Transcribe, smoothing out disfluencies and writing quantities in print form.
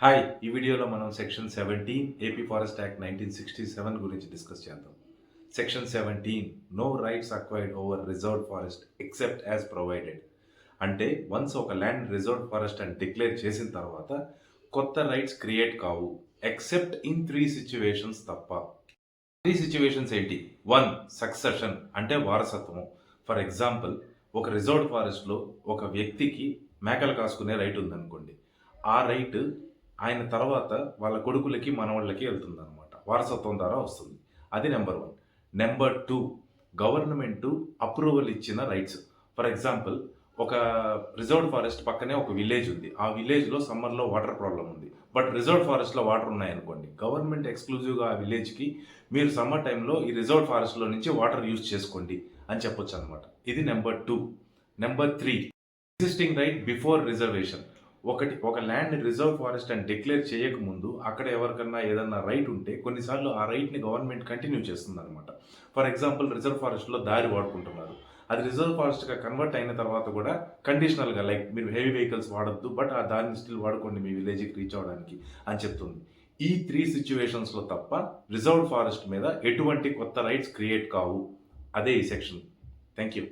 Hi ఈ వీడియోలో మనం సెక్షన్ 17 ఏపీ ఫారెస్ట్ యాక్ట్ 1967 గురించి డిస్కస్ చేద్దాం. Section 17 no rights acquired over reserved forest except as provided. అంటే వన్స్ ఒక ల్యాండ్ రిజర్వ్డ్ ఫారెస్ట్ అని డిక్లేర్ చేసిన తర్వాత కొత్త రైట్స్ క్రియేట్ కావు ఎక్సెప్ట్ ఇన్ 3 సిచ్యువేషన్స్ తప్ప. 3 సిచ్యువేషన్స్ ఏంటి? 1 సక్సెషన్ అంటే వారసత్వము. ఫర్ ఎగ్జాంపుల్, ఒక రిజర్వ్డ్ ఫారెస్ట్లో ఒక వ్యక్తికి మేకలు కాసుకునే రైట్ ఉందనుకోండి. ఆ రైట్ ఆయన తర్వాత వాళ్ళ కొడుకులకి మనవాళ్ళకి వెళ్తుంది అనమాట, వారసత్వం ద్వారా వస్తుంది. అది నెంబర్ 1. నెంబర్ 2, గవర్నమెంట్ అప్రూవల్ ఇచ్చిన రైట్స్. ఫర్ ఎగ్జాంపుల్, ఒక రిజర్వ్డ్ ఫారెస్ట్ పక్కనే ఒక విలేజ్ ఉంది. ఆ విలేజ్లో సమ్మర్లో వాటర్ ప్రాబ్లం ఉంది. బట్ రిజర్వ్డ్ ఫారెస్ట్లో వాటర్ ఉన్నాయనుకోండి, గవర్నమెంట్ ఎక్స్క్లూజివ్గా ఆ విలేజ్కి మీరు సమ్మర్ టైంలో ఈ రిజర్వ్డ్ ఫారెస్ట్లో నుంచి వాటర్ యూజ్ చేసుకోండి అని చెప్పొచ్చు అనమాట. ఇది number 2. Number 3, existing right before reservation. ఒక ల్యాండ్ రిజర్వ్ ఫారెస్ట్ అని డిక్లేర్ చేయకముందు అక్కడ ఎవరికన్నా ఏదన్నా రైట్ ఉంటే కొన్నిసార్లు ఆ రైట్ని గవర్నమెంట్ కంటిన్యూ చేస్తుంది అనమాట. ఫర్ ఎగ్జాంపుల్, రిజర్వ్ ఫారెస్ట్లో దారి వాడుకుంటున్నారు. అది రిజర్వ్ ఫారెస్ట్గా కన్వర్ట్ అయిన తర్వాత కూడా కండిషనల్గా, లైక్ మీరు హెవీ వెహికల్స్ వాడద్దు, బట్ ఆ దారిని స్టిల్ వాడుకోండి మీ విలేజ్కి రీచ్ అవ్వడానికి అని చెప్తుంది. ఈ 3 సిచ్యువేషన్స్లో తప్ప రిజర్వ్ ఫారెస్ట్ మీద ఎటువంటి కొత్త రైట్స్ క్రియేట్ కావు. అదే ఈ సెక్షన్. Thank you.